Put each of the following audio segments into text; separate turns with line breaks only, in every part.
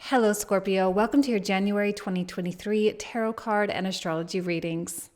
Hello, Scorpio. Welcome to your January 2023 tarot card and astrology readings.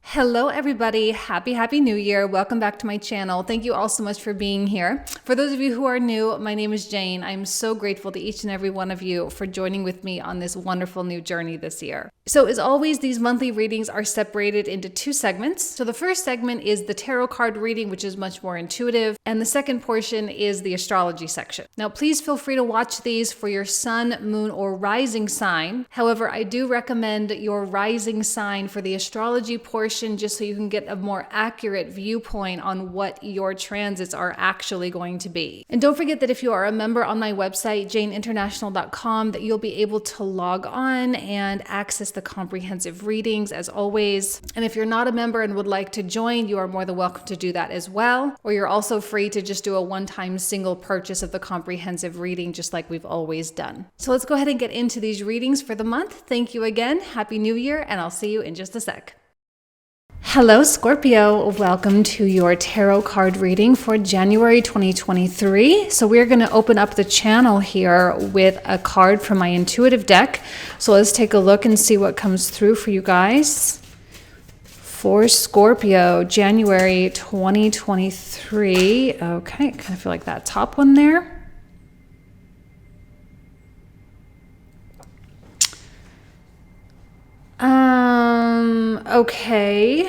Hello, everybody. Happy New Year. Welcome back to my channel. Thank you all so much for being here. For those of you who are new, my name is Jane. I'm so grateful to each and every one of you for joining with me on this wonderful new journey this year. So as always, these monthly readings are separated into two segments. So the first segment is the tarot card reading, which is much more intuitive. And the second portion is the astrology section. Now, please feel free to watch these for your sun, moon, or rising sign. However, I do recommend your rising sign for the astrology portion, just so you can get a more accurate viewpoint on what your transits are actually going to be. And don't forget that if you are a member on my website, janeinternational.com, that you'll be able to log on and access the comprehensive readings as always. And if you're not a member and would like to join, you are more than welcome to do that as well. Or you're also free to just do a one-time single purchase of the comprehensive reading, just like we've always done. So let's go ahead and get into these readings for the month. Thank you again. Happy New Year, and I'll see you in just a sec. Hello, Scorpio. Welcome to your tarot card reading for January 2023. So we're going to open up the channel here with a card from my intuitive deck. So let's take a look and see what comes through for you guys. For Scorpio, January 2023. Okay, kind of feel like that top one there. Okay.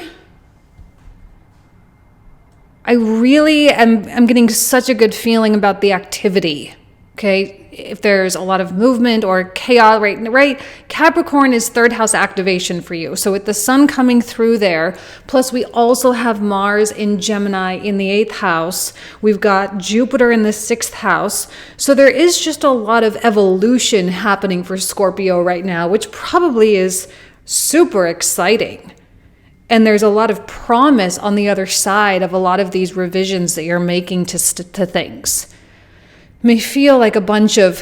I really am getting such a good feeling about the activity. Okay. If there's a lot of movement or chaos, right? Capricorn is third house activation for you. So with the sun coming through there, plus we also have Mars in Gemini in the 8th house. We've got Jupiter in the 6th house. So there is just a lot of evolution happening for Scorpio right now, which probably is super exciting. And there's a lot of promise on the other side of a lot of these revisions that you're making to things. It may feel like a bunch of,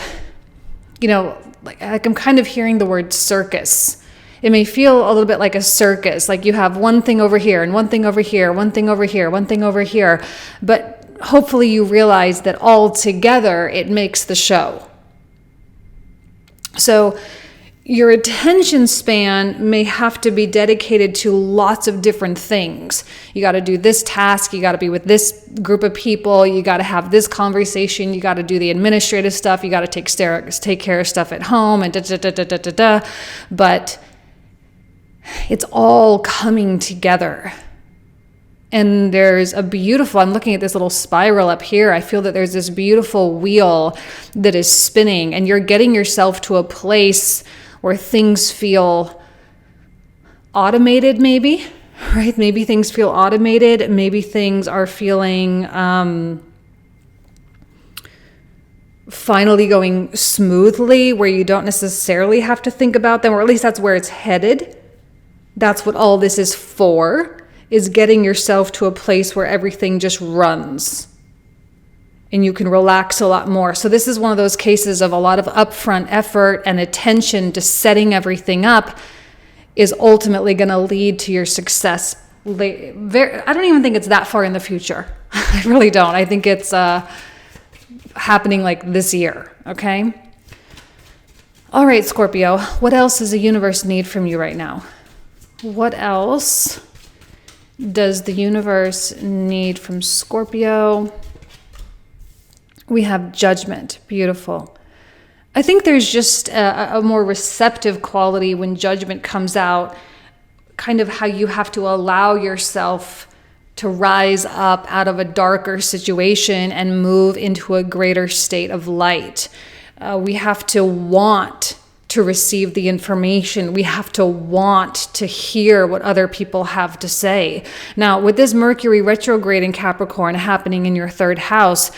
like I'm kind of hearing the word circus. It may feel a little bit like a circus, like you have one thing over here and one thing over here, one thing over here, one thing over here. But hopefully you realize that all together it makes the show. So your attention span may have to be dedicated to lots of different things. You got to do this task. You got to be with this group of people. You got to have this conversation. You got to do the administrative stuff. You got to take care of stuff at home and da. But it's all coming together. And there's a beautiful, I'm looking at this little spiral up here. I feel that there's this beautiful wheel that is spinning, and you're getting yourself to a place where things feel automated, maybe, right? Maybe things feel automated. Maybe things are feeling finally going smoothly, where you don't necessarily have to think about them, or at least that's where it's headed. That's what all this is for, is getting yourself to a place where everything just runs. And you can relax a lot more. So this is one of those cases of a lot of upfront effort and attention to setting everything up is ultimately going to lead to your success. I don't even think it's that far in the future. I really don't. I think it's happening like this year. Okay. All right, Scorpio. What else does the universe need from you right now? What else does the universe need from Scorpio? We have judgment. Beautiful. I think there's just a more receptive quality when judgment comes out, kind of how you have to allow yourself to rise up out of a darker situation and move into a greater state of light. We have to want to receive the information. We have to want to hear what other people have to say. Now, with this Mercury retrograde in Capricorn happening in your 3rd house,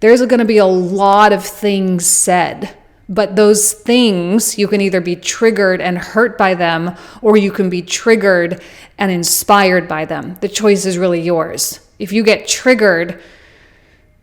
there's going to be a lot of things said, but those things, you can either be triggered and hurt by them, or you can be triggered and inspired by them. The choice is really yours. If you get triggered,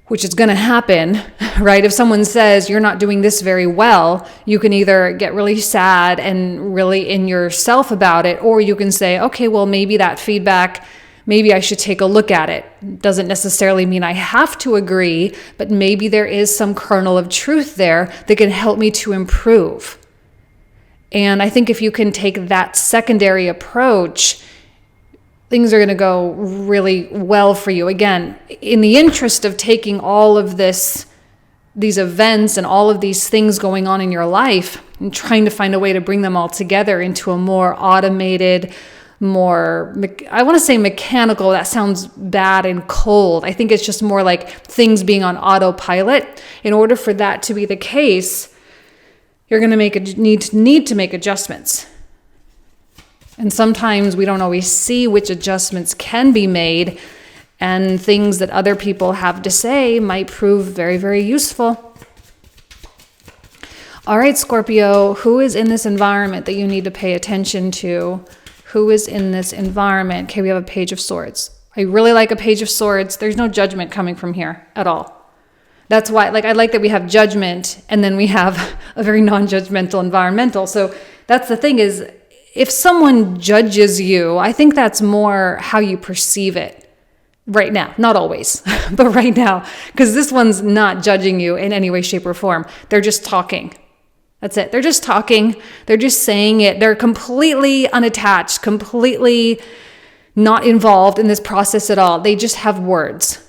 which is going to happen, right? If someone says you're not doing this very well, you can either get really sad and really in yourself about it, or you can say, okay, well, maybe that feedback Maybe I should take a look at it. Doesn't necessarily mean I have to agree, but maybe there is some kernel of truth there that can help me to improve. And I think if you can take that secondary approach, things are going to go really well for you. Again, in the interest of taking all of these events and all of these things going on in your life and trying to find a way to bring them all together into a more automated, more, I want to say mechanical, that sounds bad and cold. I think it's just more like things being on autopilot. In order for that to be the case, you're going to need to make adjustments. And sometimes we don't always see which adjustments can be made, and things that other people have to say might prove very, very useful. All right, Scorpio, who is in this environment that you need to pay attention to? Who is in this environment? Okay, we have a Page of Swords. I really like a Page of Swords. There's no judgment coming from here at all. That's why, I like that we have judgment and then we have a very non-judgmental environmental. So that's the thing is, if someone judges you, I think that's more how you perceive it right now. Not always, but right now. Because this one's not judging you in any way, shape, or form. They're just talking. That's it. They're just talking. They're just saying it. They're completely unattached, completely not involved in this process at all. They just have words.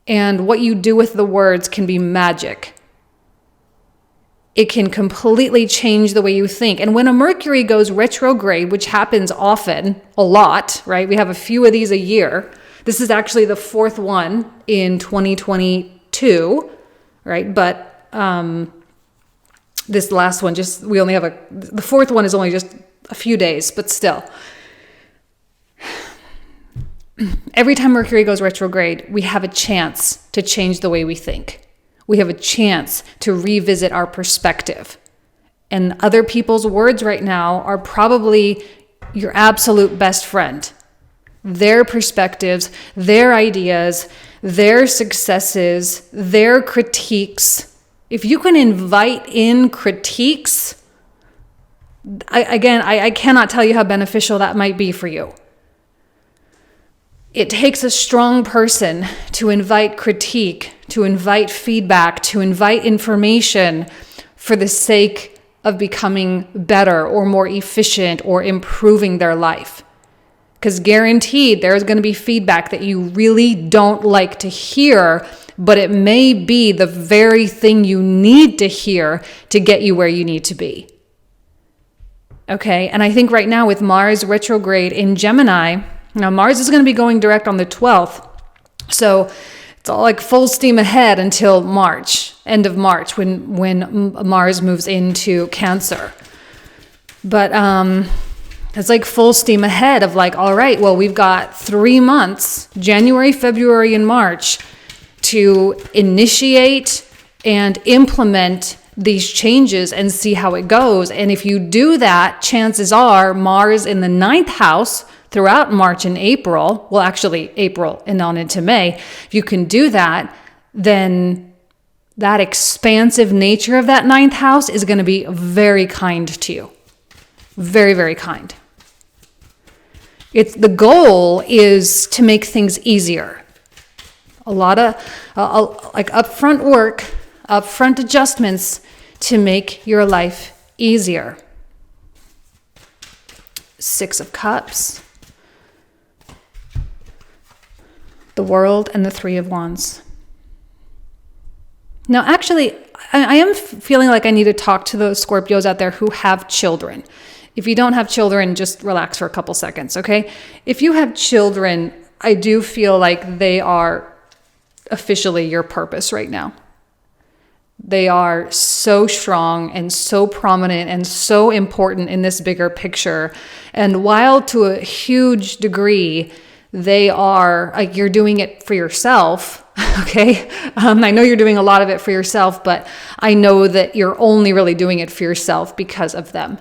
And what you do with the words can be magic. It can completely change the way you think. And when a Mercury goes retrograde, which happens often, a lot, right? We have a few of these a year. This is actually the fourth one in 2022, right? But this last one, the fourth one is only just a few days, but still. Every time Mercury goes retrograde, we have a chance to change the way we think. We have a chance to revisit our perspective. And other people's words right now are probably your absolute best friend. Their perspectives, their ideas, their successes, their critiques. If you can invite in critiques, I cannot tell you how beneficial that might be for you. It takes a strong person to invite critique, to invite feedback, to invite information for the sake of becoming better or more efficient or improving their life. Because guaranteed there's going to be feedback that you really don't like to hear, but it may be the very thing you need to hear to get you where you need to be. Okay, and I think right now with Mars retrograde in Gemini, now Mars is going to be going direct on the 12th. So it's all like full steam ahead until March, end of March, when Mars moves into Cancer. But it's like full steam ahead of like, all right, well, we've got 3 months, January, February, and March, to initiate and implement these changes and see how it goes. And if you do that, chances are Mars in the 9th house throughout March and April, well, actually April and on into May, if you can do that, then that expansive nature of that 9th house is going to be very kind to you. Very, very kind. The goal is to make things easier. A lot of like upfront work, upfront adjustments to make your life easier. 6 of Cups. The World and the 3 of Wands. Now, actually, I am feeling like I need to talk to those Scorpios out there who have children. If you don't have children, just relax for a couple seconds, okay? If you have children, I do feel like they are officially your purpose right now. They are so strong and so prominent and so important in this bigger picture. And while to a huge degree, they are like, you're doing it for yourself, okay? I know you're doing a lot of it for yourself, but I know that you're only really doing it for yourself because of them.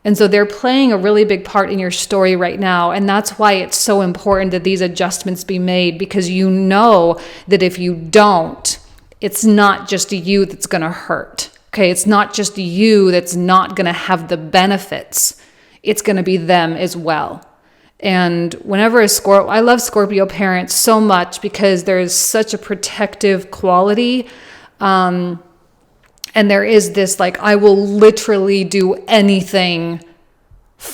And so they're playing a really big part in your story right now. And that's why it's so important that these adjustments be made, because you know that if you don't, it's not just you that's going to hurt, okay? It's not just you that's not going to have the benefits. It's going to be them as well. And whenever I love Scorpio parents so much because there's such a protective quality. And there is this, like, I will literally do anything.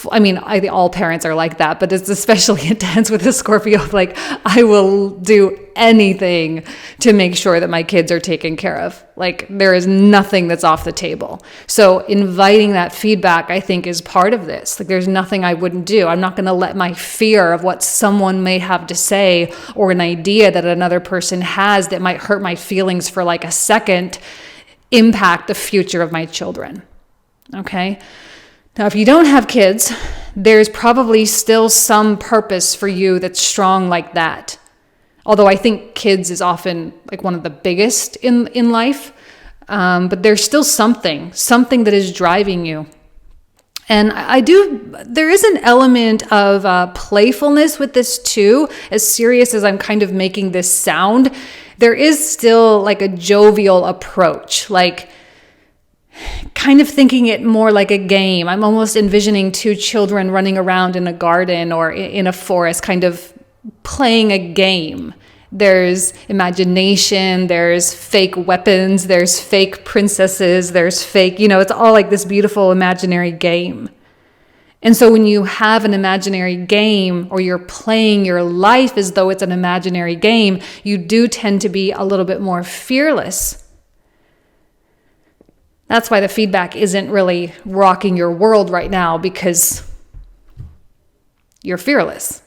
All parents are like that, but it's especially intense with the Scorpio. Like, I will do anything to make sure that my kids are taken care of. Like, there is nothing that's off the table. So inviting that feedback, I think, is part of this. Like, there's nothing I wouldn't do. I'm not going to let my fear of what someone may have to say or an idea that another person has that might hurt my feelings for like a second impact the future of my children. Okay? Now, if you don't have kids, there's probably still some purpose for you that's strong like that. Although I think kids is often like one of the biggest in life, but there's still something that is driving you. And there is an element of playfulness with this too. As serious as I'm kind of making this sound, there is still like a jovial approach, like kind of thinking it more like a game. I'm almost envisioning two children running around in a garden or in a forest, kind of playing a game. There's imagination, there's fake weapons, there's fake princesses, there's fake, it's all like this beautiful imaginary game. And so when you have an imaginary game, or you're playing your life as though it's an imaginary game, you do tend to be a little bit more fearless. That's why the feedback isn't really rocking your world right now, because you're fearless.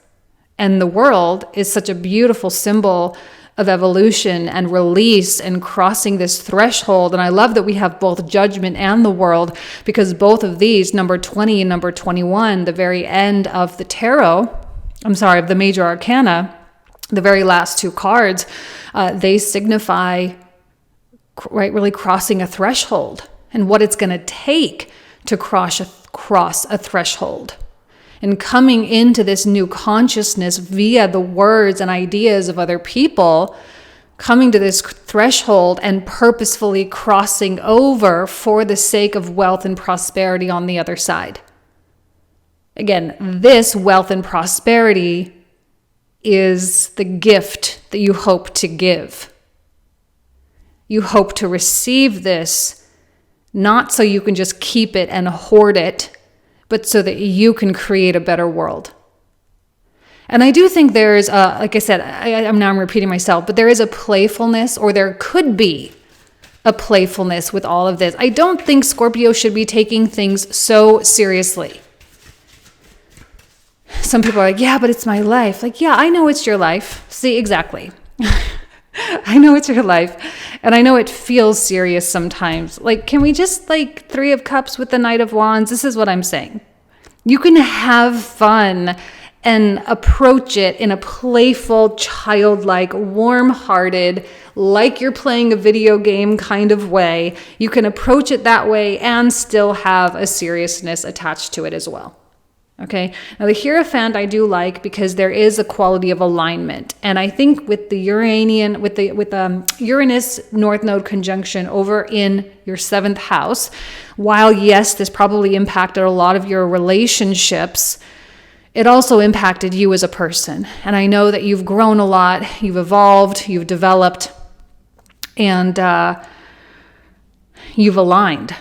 And the world is such a beautiful symbol of evolution and release and crossing this threshold. And I love that we have both judgment and the world, because both of these, number 20 and number 21, the very end of the of the major arcana, the very last two cards, they signify really crossing a threshold and what it's going to take to cross a threshold. And coming into this new consciousness via the words and ideas of other people, coming to this threshold and purposefully crossing over for the sake of wealth and prosperity on the other side. Again, this wealth and prosperity is the gift that you hope to give. You hope to receive this, not so you can just keep it and hoard it, but so that you can create a better world. And I do think there's, like I said, I'm repeating myself, but there is a playfulness, or there could be a playfulness with all of this. I don't think Scorpio should be taking things so seriously. Some people are like, yeah, but it's my life. Like, yeah, I know it's your life. See, exactly. I know it's your life, and I know it feels serious sometimes. Like, can we just like Three of Cups with the Knight of Wands? This is what I'm saying. You can have fun and approach it in a playful, childlike, warm-hearted, like you're playing a video game kind of way. You can approach it that way and still have a seriousness attached to it as well. Okay. Now the Hierophant I do like, because there is a quality of alignment, and I think with the Uranus North Node conjunction over in your 7th house, while yes, this probably impacted a lot of your relationships, it also impacted you as a person. And I know that you've grown a lot, you've evolved, you've developed, and you've aligned.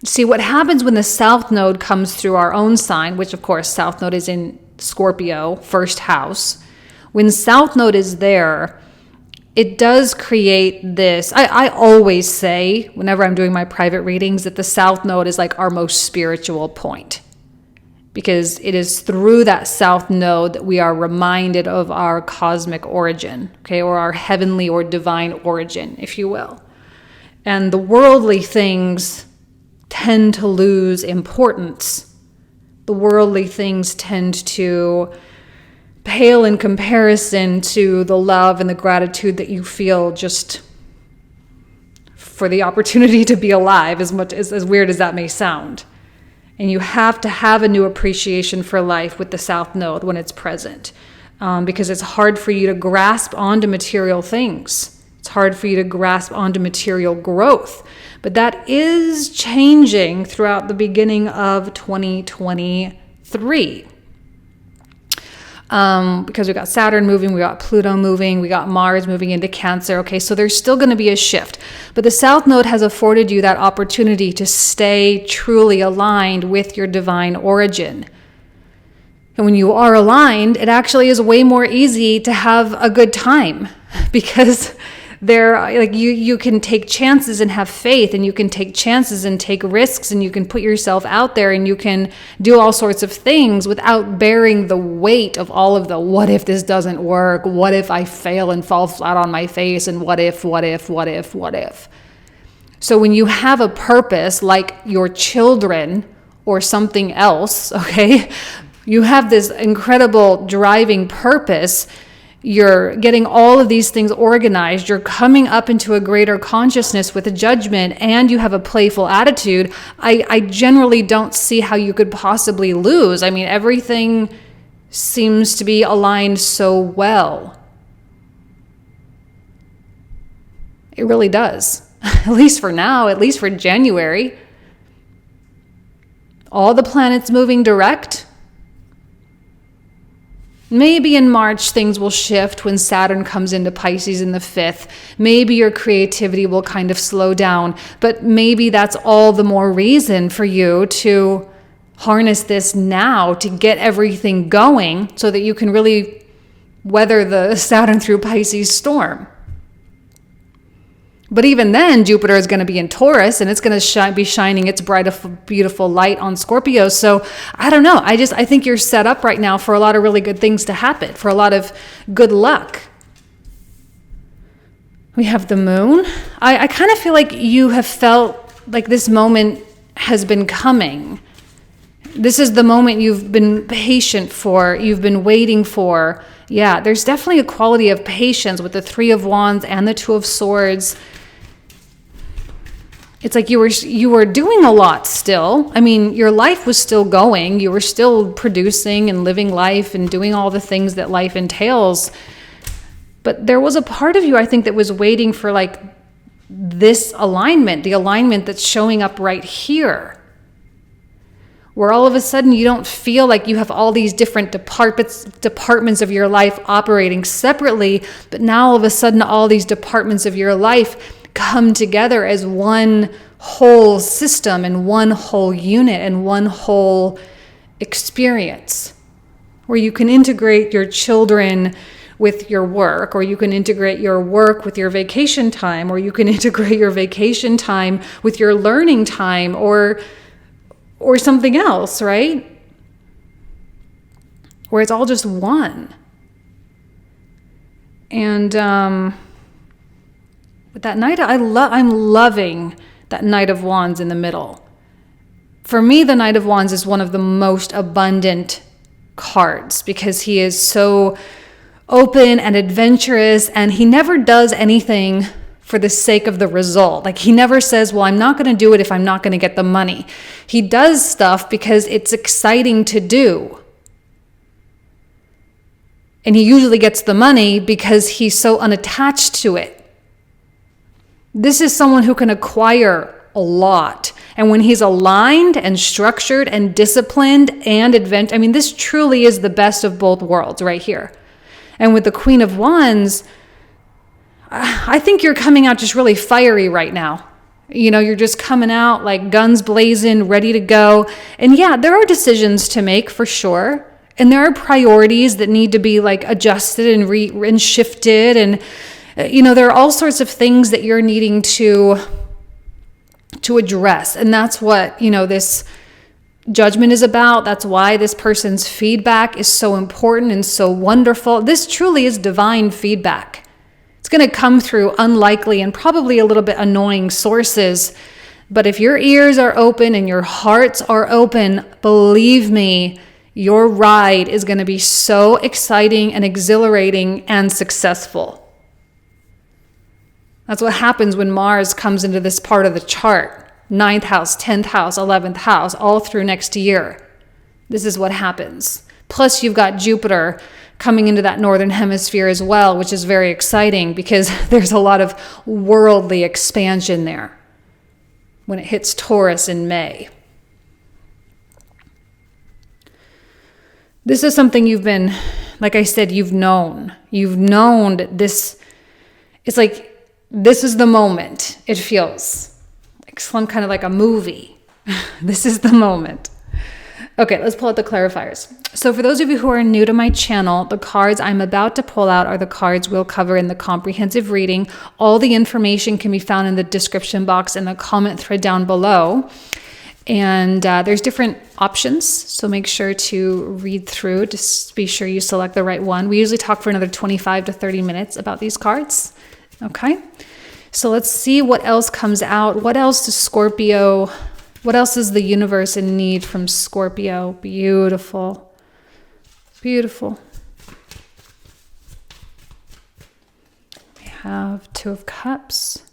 See, what happens when the South Node comes through our own sign, which of course South Node is in Scorpio, 1st house. When South Node is there, it does create this. I always say, whenever I'm doing my private readings, that the South Node is like our most spiritual point, because it is through that South Node that we are reminded of our cosmic origin, okay, or our heavenly or divine origin, if you will. And the worldly things tend to lose importance. The worldly things tend to pale in comparison to the love and the gratitude that you feel just for the opportunity to be alive, as weird as that may sound. And you have to have a new appreciation for life with the South Node when it's present, because it's hard for you to grasp onto material things. It's hard for you to grasp onto material growth. But that is changing throughout the beginning of 2023. because we got Saturn moving, we got Pluto moving, we got Mars moving into Cancer. Okay, so there's still going to be a shift. But the South Node has afforded you that opportunity to stay truly aligned with your divine origin. And when you are aligned, it actually is way more easy to have a good time, because you can take chances and have faith, and you can take chances and take risks, and you can put yourself out there, and you can do all sorts of things without bearing the weight of all of the what if this doesn't work, what if I fail and fall flat on my face, and what if. So when you have a purpose like your children or something else, okay, you have this incredible driving purpose. You're getting all of these things organized. You're coming up into a greater consciousness with a judgment, and you have a playful attitude. I generally don't see how you could possibly lose. I mean, everything seems to be aligned so well. It really does. At least for now, at least for January. All the planets moving direct. Maybe in March things will shift when Saturn comes into Pisces in the 5th. Maybe your creativity will kind of slow down, but maybe that's all the more reason for you to harness this now, to get everything going so that you can really weather the Saturn through Pisces storm. But even then, Jupiter is going to be in Taurus, and it's going to be shining its bright, beautiful light on Scorpio. So I don't know. I think you're set up right now for a lot of really good things to happen, for a lot of good luck. We have the moon. I kind of feel like you have felt like this moment has been coming. This is the moment you've been patient for, you've been waiting for. Yeah, there's definitely a quality of patience with the 3 of Wands and the 2 of Swords. It's like you were doing a lot still. I mean, your life was still going. You were still producing and living life and doing all the things that life entails. But there was a part of you, I think, that was waiting for like this alignment, the alignment that's showing up right here, where all of a sudden you don't feel like you have all these different departments of your life operating separately, but now all of a sudden all these departments of your life come together as one whole system and one whole unit and one whole experience, where you can integrate your children with your work, or you can integrate your work with your vacation time, or you can integrate your vacation time with your learning time, or something else, right? Where it's all just one. And with that Knight, I'm loving that Knight of Wands in the middle. For me, the Knight of Wands is one of the most abundant cards, because he is so open and adventurous, and he never does anything for the sake of the result. Like, he never says, well, I'm not going to do it if I'm not going to get the money. He does stuff because it's exciting to do. And he usually gets the money because he's so unattached to it. This is someone who can acquire a lot. And when he's aligned and structured and disciplined and I mean, this truly is the best of both worlds right here. And with the Queen of Wands, I think you're coming out just really fiery right now. You know, you're just coming out like guns blazing, ready to go. And yeah, there are decisions to make for sure. And there are priorities that need to be like adjusted and shifted. And, you know, there are all sorts of things that you're needing to address. And that's what, you know, this judgment is about. That's why this person's feedback is so important and so wonderful. This truly is divine feedback. It's going to come through unlikely and probably a little bit annoying sources. But if your ears are open and your hearts are open, believe me, your ride is going to be so exciting and exhilarating and successful. That's what happens when Mars comes into this part of the chart. 9th house, 10th house, 11th house, all through next year. This is what happens. Plus, you've got Jupiter coming into that northern hemisphere as well, which is very exciting because there's a lot of worldly expansion there when it hits Taurus in May. This is something you've been like I said, you've known that this, it's like, this is the moment. It feels like some kind of like a movie. This is the moment. Okay, let's pull out the clarifiers. So for those of you who are new to my channel, the cards I'm about to pull out are the cards we'll cover in the comprehensive reading. All the information can be found in the description box and the comment thread down below. And there's different options, so make sure to read through to be sure you select the right one. We usually talk for another 25 to 30 minutes about these cards. Okay, so let's see what else comes out. What else does Scorpio... What else is the universe in need from Scorpio? Beautiful. Beautiful. We have Two of Cups.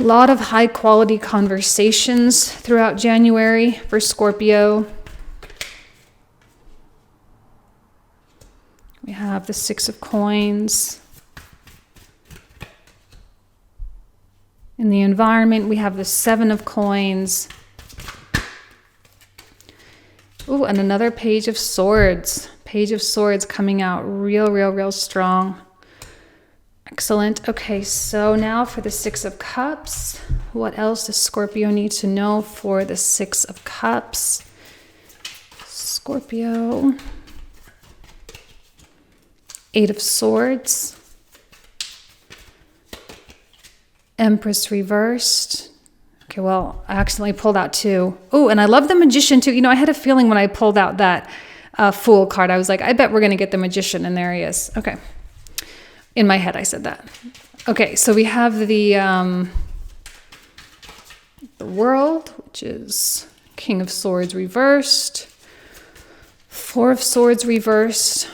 A lot of high quality conversations throughout January for Scorpio. We have the Six of Coins. In the environment, we have the Seven of Coins. Ooh, and another Page of Swords. Page of Swords coming out real strong. Excellent. Okay, so now for the Six of Cups. What else does Scorpio need to know for the Six of Cups? Scorpio. Eight of Swords. Empress reversed. Okay, well, I accidentally pulled out two. Oh, and I love the Magician too. You know, I had a feeling when I pulled out that Fool card, I was like, I bet we're going to get the Magician, and there he is. Okay. In my head, I said that. Okay, so we have the World, which is King of Swords reversed. Four of Swords reversed.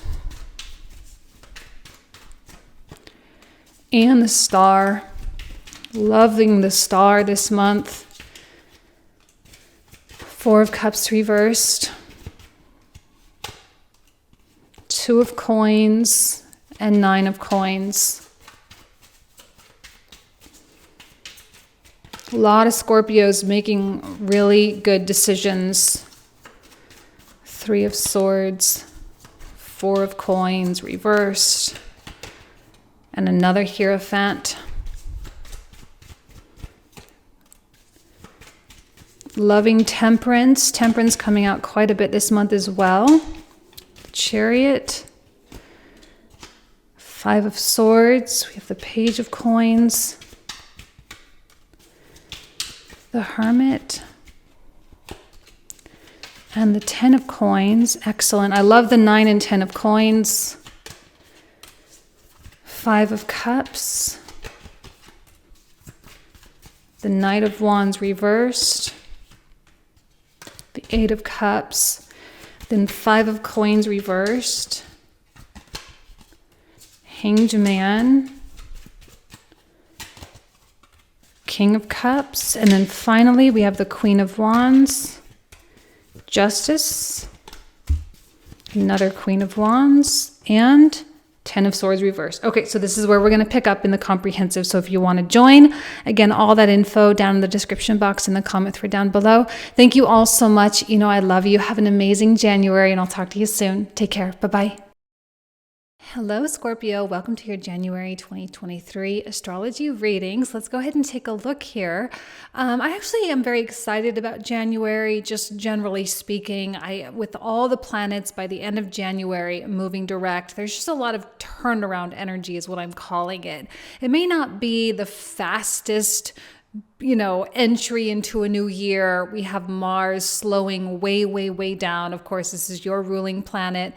And the Star. Loving the Star this month. Four of Cups reversed. Two of Coins and Nine of Coins. A lot of Scorpios making really good decisions. Three of Swords. Four of Coins reversed. And another Hierophant. Loving Temperance. Temperance coming out quite a bit this month as well. Chariot. Five of Swords. We have the Page of Coins. The Hermit. And the Ten of Coins. Excellent. I love the 9 and 10 of Coins. Five of Cups. The Knight of Wands reversed. The Eight of Cups, then Five of Coins reversed, Hanged Man, King of Cups, and then finally we have the Queen of Wands, Justice, another Queen of Wands, and Ten of Swords reversed. Okay, so this is where we're going to pick up in the comprehensive. So if you want to join, again, all that info down in the description box and the comment thread down below. Thank you all so much. You know, I love you. Have an amazing January, and I'll talk to you soon. Take care. Bye-bye. Hello, Scorpio. Welcome to your January 2023 astrology readings. Let's go ahead and take a look here. I actually am very excited about January, just generally speaking. With all the planets by the end of January moving direct, there's just a lot of turnaround energy is what I'm calling it. It may not be the fastest entry into a new year. We have Mars slowing way down. Of course, this is your ruling planet.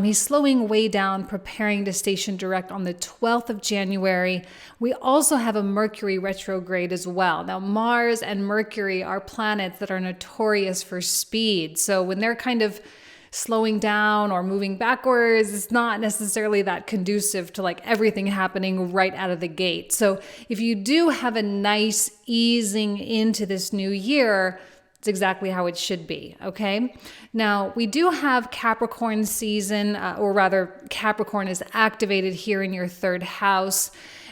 He's slowing way down, preparing to station direct on the 12th of January. We also have a Mercury retrograde as well. Now, Mars and Mercury are planets that are notorious for speed. So when they're kind of slowing down or moving backwards, it's not necessarily that conducive to like everything happening right out of the gate. So if you do have a nice easing into this new year, it's exactly how it should be, okay? Now, we do have Capricorn season, or rather Capricorn is activated here in your third house.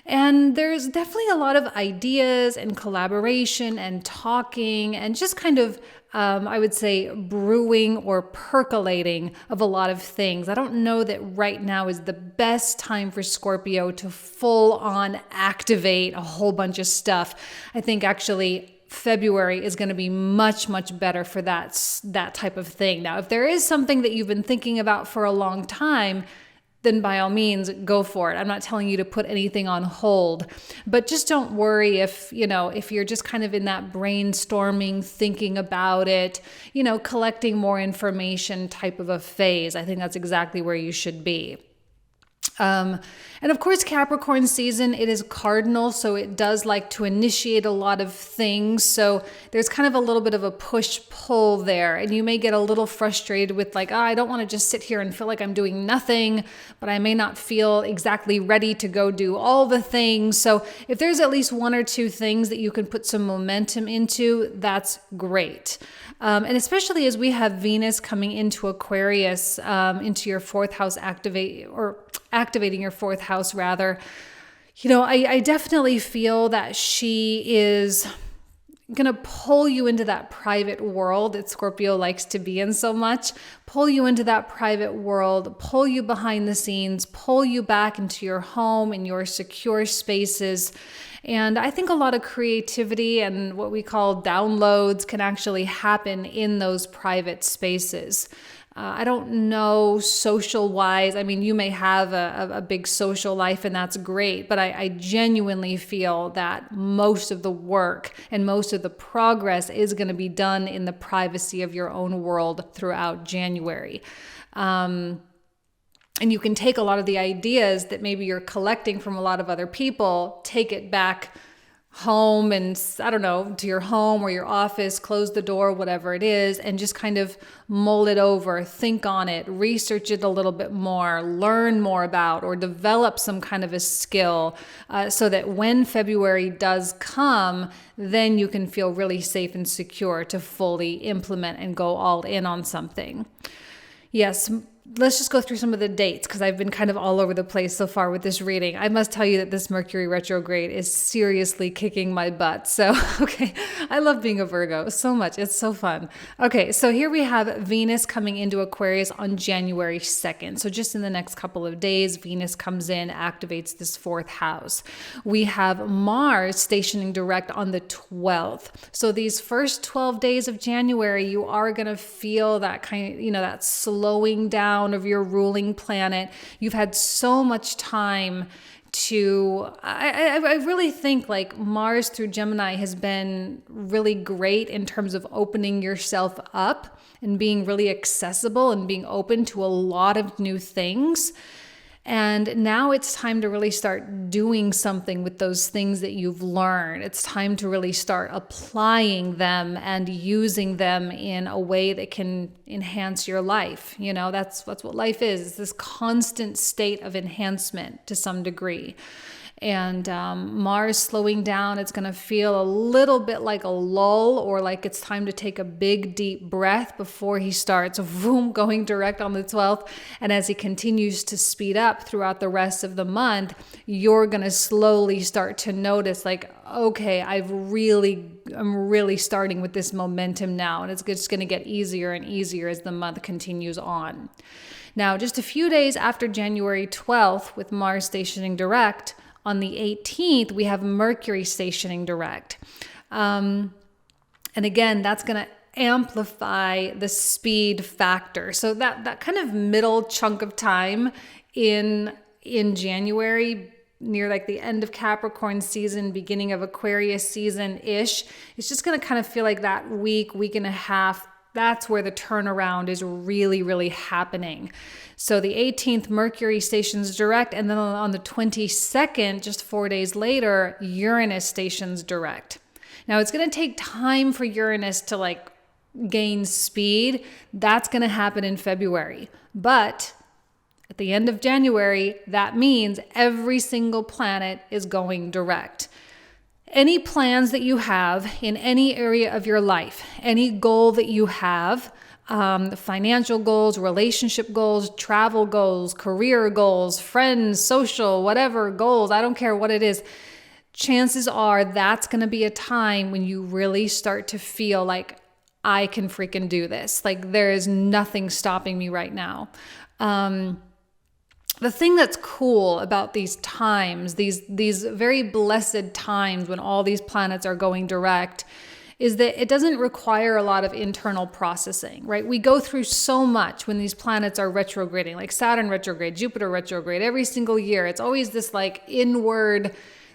And there's definitely a lot of ideas and collaboration and talking and just kind of, I would say, brewing or percolating of a lot of things. I don't know that right now is the best time for Scorpio to full on activate a whole bunch of stuff. I think actually February is going to be much, much better for that type of thing. Now, if there is something that you've been thinking about for a long time, then by all means, go for it. I'm not telling you to put anything on hold, but just don't worry if you're just kind of in that brainstorming, thinking about it, collecting more information type of a phase. I think that's exactly where you should be. And of course, Capricorn season, it is cardinal, so it does like to initiate a lot of things. So there's kind of a little bit of a push-pull there, and you may get a little frustrated with like, I don't want to just sit here and feel like I'm doing nothing, but I may not feel exactly ready to go do all the things. So if there's at least one or two things that you can put some momentum into, that's great. And especially as we have Venus coming into Aquarius, into your fourth house activating your fourth house rather, I definitely feel that she is going to pull you into that private world that Scorpio likes to be in so much, pull you into that private world, pull you behind the scenes, pull you back into your home and your secure spaces. And I think a lot of creativity and what we call downloads can actually happen in those private spaces. I don't know social wise. I mean, you may have a big social life and that's great, but I genuinely feel that most of the work and most of the progress is going to be done in the privacy of your own world throughout January. And you can take a lot of the ideas that maybe you're collecting from a lot of other people, take it back home and, I don't know, to your home or your office, close the door, whatever it is, and just kind of mull it over, think on it, research it a little bit more, learn more about, or develop some kind of a skill so that when February does come, then you can feel really safe and secure to fully implement and go all in on something. Yes. Let's just go through some of the dates because I've been kind of all over the place so far with this reading. I must tell you that this Mercury retrograde is seriously kicking my butt. So, okay, I love being a Virgo so much. It's so fun. Okay, so here we have Venus coming into Aquarius on January 2nd. So just in the next couple of days, Venus comes in, activates this fourth house. We have Mars stationing direct on the 12th. So these first 12 days of January, you are going to feel that kind of, that slowing down of your ruling planet. You've had so much time to, I really think like Mars through Gemini has been really great in terms of opening yourself up and being really accessible and being open to a lot of new things. And now it's time to really start doing something with those things that you've learned. It's time to really start applying them and using them in a way that can enhance your life. That's what life is. It's this constant state of enhancement to some degree. And Mars slowing down, it's going to feel a little bit like a lull or like it's time to take a big deep breath before he starts going direct on the 12th. And as he continues to speed up throughout the rest of the month, you're going to slowly start to notice like, okay, I'm really starting with this momentum now. And it's just going to get easier and easier as the month continues on. Now, just a few days after January 12th with Mars stationing direct, on the 18th, we have Mercury stationing direct. And again, that's going to amplify the speed factor. So that kind of middle chunk of time in January, near like the end of Capricorn season, beginning of Aquarius season-ish, it's just going to kind of feel like that week and a half. That's where the turnaround is really, really happening. So the 18th, Mercury stations direct, and then on the 22nd, just 4 days later, Uranus stations direct. Now, it's going to take time for Uranus to gain speed. That's going to happen in February. But at the end of January, that means every single planet is going direct. Any plans that you have in any area of your life, any goal that you have, financial goals, relationship goals, travel goals, career goals, friends, social, whatever goals, I don't care what it is. Chances are that's going to be a time when you really start to feel like, I can freaking do this. Like, there is nothing stopping me right now. The thing that's cool about these times, these very blessed times when all these planets are going direct, is that it doesn't require a lot of internal processing, right? We go through so much when these planets are retrograding, like Saturn retrograde, Jupiter retrograde, every single year. It's always this like inward,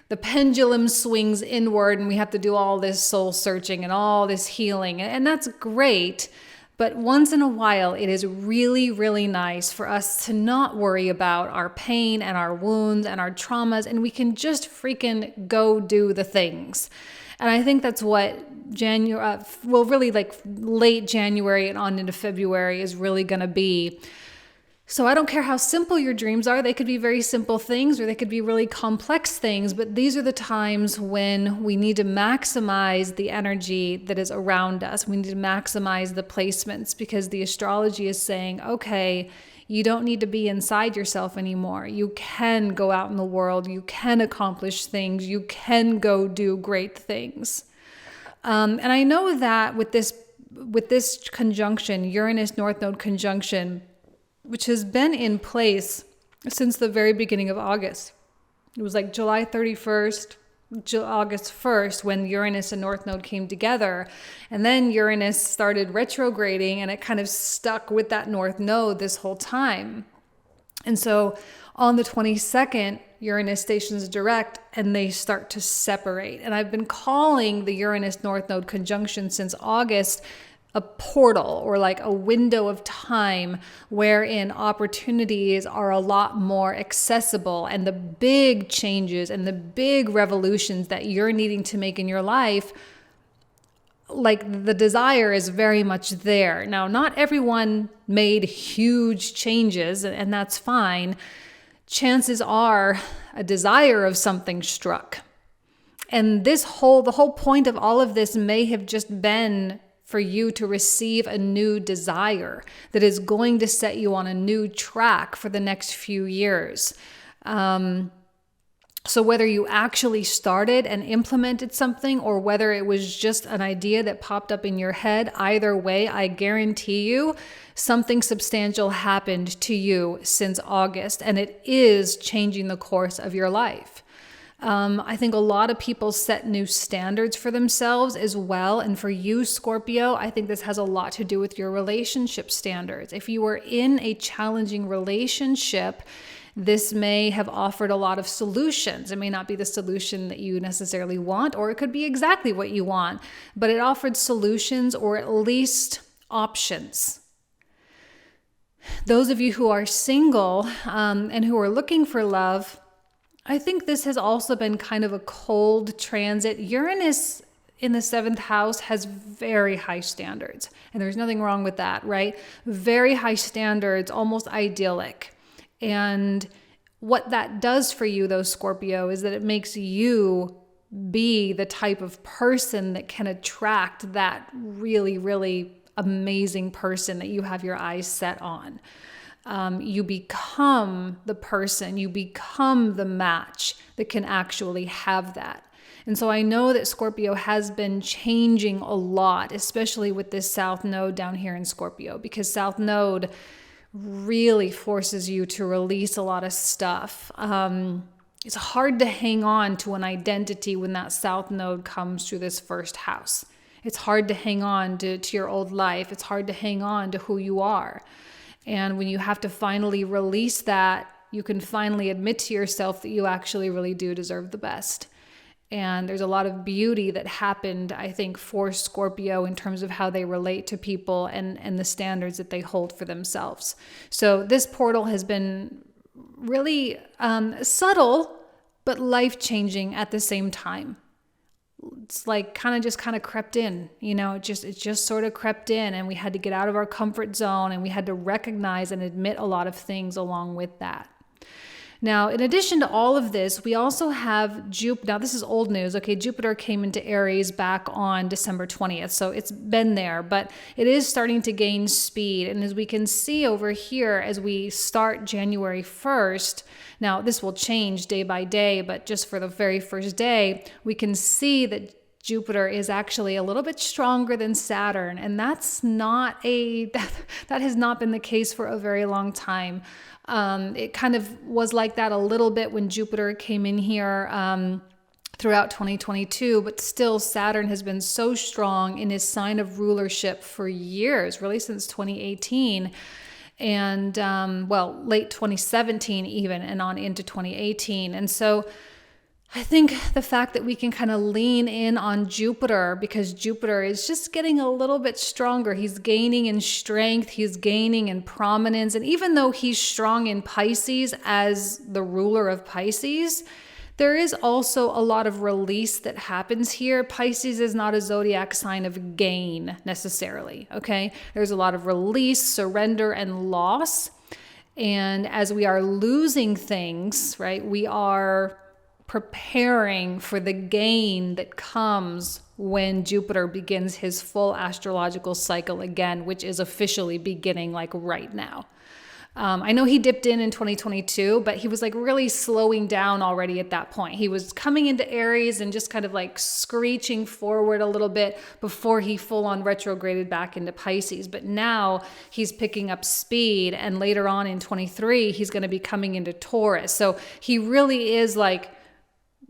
the pendulum swings inward, and we have to do all this soul searching and all this healing. And that's great. But once in a while, it is really, really nice for us to not worry about our pain and our wounds and our traumas, and we can just freaking go do the things. And I think that's what really like late January and on into February is really going to be. So I don't care how simple your dreams are. They could be very simple things or they could be really complex things, but these are the times when we need to maximize the energy that is around us. We need to maximize the placements, because the astrology is saying, okay, you don't need to be inside yourself anymore. You can go out in the world. You can accomplish things. You can go do great things. And I know that with this conjunction, Uranus North Node conjunction, which has been in place since the very beginning of August. It was like July 31st, August 1st when Uranus and North Node came together. And then Uranus started retrograding, and it kind of stuck with that North Node this whole time. And so on the 22nd, Uranus stations direct and they start to separate. And I've been calling the Uranus North Node conjunction since August a portal, or like a window of time wherein opportunities are a lot more accessible, and the big changes and the big revolutions that you're needing to make in your life, like the desire is very much there. Now, not everyone made huge changes, and that's fine. Chances are a desire of something struck. And the whole point of all of this may have just been for you to receive a new desire that is going to set you on a new track for the next few years. So whether you actually started and implemented something, or whether it was just an idea that popped up in your head, either way, I guarantee you something substantial happened to you since August, and it is changing the course of your life. I think a lot of people set new standards for themselves as well. And for you, Scorpio, I think this has a lot to do with your relationship standards. If you were in a challenging relationship, this may have offered a lot of solutions. It may not be the solution that you necessarily want, or it could be exactly what you want, but it offered solutions, or at least options. Those of you who are single and who are looking for love, I think this has also been kind of a cold transit. Uranus in the 7th house has very high standards, and there's nothing wrong with that, right? Very high standards, almost idyllic. And what that does for you, though, Scorpio, is that it makes you be the type of person that can attract that really, really amazing person that you have your eyes set on. You become the person, you become the match that can actually have that. And so I know that Scorpio has been changing a lot, especially with this South Node down here in Scorpio, because South Node really forces you to release a lot of stuff. It's hard to hang on to an identity when that South Node comes through this first house. It's hard to hang on to your old life. It's hard to hang on to who you are. And when you have to finally release that, you can finally admit to yourself that you actually really do deserve the best. And there's a lot of beauty that happened, I think, for Scorpio in terms of how they relate to people and the standards that they hold for themselves. So this portal has been really subtle, but life-changing at the same time. It's like kind of crept in, it just sort of crept in, and we had to get out of our comfort zone, and we had to recognize and admit a lot of things along with that. Now, in addition to all of this, we also have Jupiter. Now, this is old news. Okay, Jupiter came into Aries back on December 20th, so it's been there, but it is starting to gain speed. And as we can see over here, as we start January 1st, now this will change day by day, but just for the very first day, we can see that Jupiter is actually a little bit stronger than Saturn, and that has not been the case for a very long time. It kind of was like that a little bit when Jupiter came in here throughout 2022, but still Saturn has been so strong in his sign of rulership for years, really since 2018. And late 2017 even, and on into 2018. And so I think the fact that we can kind of lean in on Jupiter, because Jupiter is just getting a little bit stronger. He's gaining in strength, he's gaining in prominence. And even though he's strong in Pisces as the ruler of Pisces, there is also a lot of release that happens here. Pisces is not a zodiac sign of gain necessarily, okay? There's a lot of release, surrender, and loss. And as we are losing things, right, we are preparing for the gain that comes when Jupiter begins his full astrological cycle again, which is officially beginning like right now. I know he dipped in 2022, but he was like really slowing down already at that point. He was coming into Aries and just kind of like screeching forward a little bit before he full on retrograded back into Pisces. But now he's picking up speed, and later on in 23, he's going to be coming into Taurus. So he really is like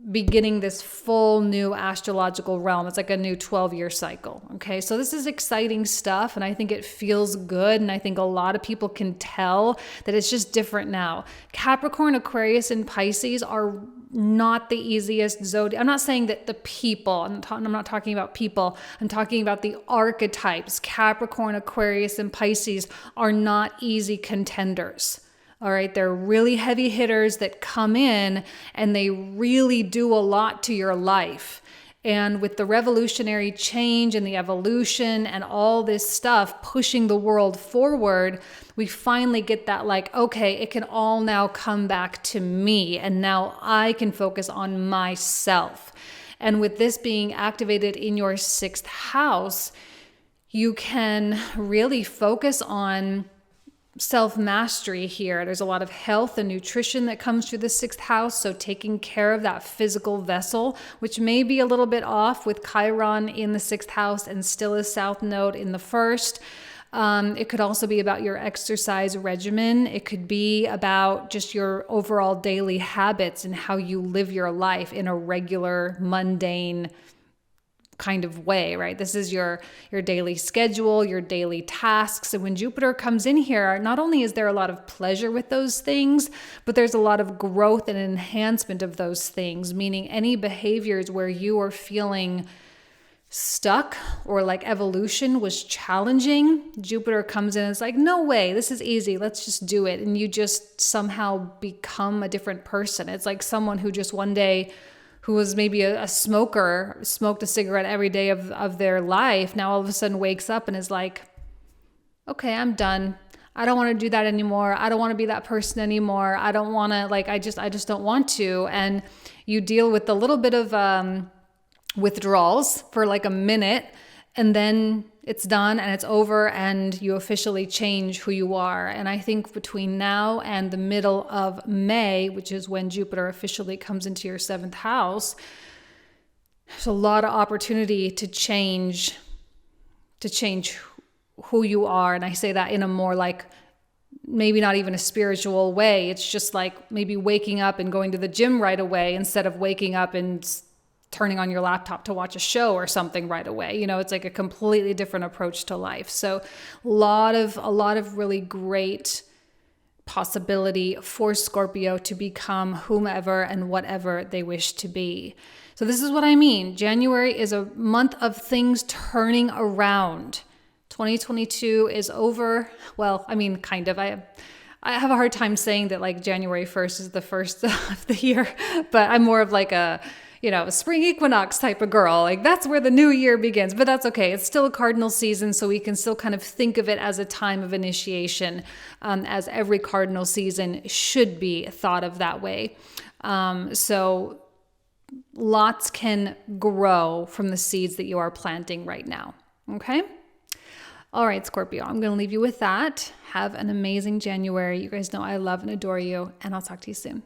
beginning this full new astrological realm. It's like a new 12-year cycle. Okay, so this is exciting stuff, and I think it feels good, and I think a lot of people can tell that it's just different now. Capricorn, Aquarius, and Pisces are not the easiest zodiac. I'm not saying that the people, I'm not talking about people, I'm talking about the archetypes. Capricorn, Aquarius, and Pisces are not easy contenders. All right, they're really heavy hitters that come in and they really do a lot to your life. And with the revolutionary change and the evolution and all this stuff pushing the world forward, we finally get that like, okay, it can all now come back to me, and now I can focus on myself. And with this being activated in your 6th house, you can really focus on self-mastery here. There's a lot of health and nutrition that comes through the 6th house. So taking care of that physical vessel, which may be a little bit off with Chiron in the 6th house and still a south node in the 1st. It could also be about your exercise regimen. It could be about just your overall daily habits and how you live your life in a regular, mundane kind of way, right? This is your daily schedule, your daily tasks. And when Jupiter comes in here, not only is there a lot of pleasure with those things, but there's a lot of growth and enhancement of those things, meaning any behaviors where you are feeling stuck or like evolution was challenging, Jupiter comes in and it's like, no way, this is easy, let's just do it. And you just somehow become a different person. It's like someone who just one day, who was maybe a smoker, smoked a cigarette every day of their life, now all of a sudden wakes up and is like, okay, I'm done. I don't want to do that anymore. I don't want to be that person anymore. I don't want to, like, I just don't want to. And you deal with a little bit of withdrawals for like a minute, and then it's done and it's over and you officially change who you are. And I think between now and the middle of May, which is when Jupiter officially comes into your 7th house, there's a lot of opportunity to change who you are. And I say that in a more like, maybe not even a spiritual way. It's just like maybe waking up and going to the gym right away instead of waking up and turning on your laptop to watch a show or something right away. You know, it's like a completely different approach to life. So a lot of really great possibility for Scorpio to become whomever and whatever they wish to be. So this is what I mean. January is a month of things turning around. 2022 is over. Well, I mean, kind of. I have a hard time saying that like January 1st is the first of the year, but I'm more of like a, spring equinox type of girl. Like that's where the new year begins, but that's okay. It's still a cardinal season, so we can still kind of think of it as a time of initiation, as every cardinal season should be thought of that way. So lots can grow from the seeds that you are planting right now. Okay? All right, Scorpio, I'm going to leave you with that. Have an amazing January. You guys know I love and adore you, and I'll talk to you soon.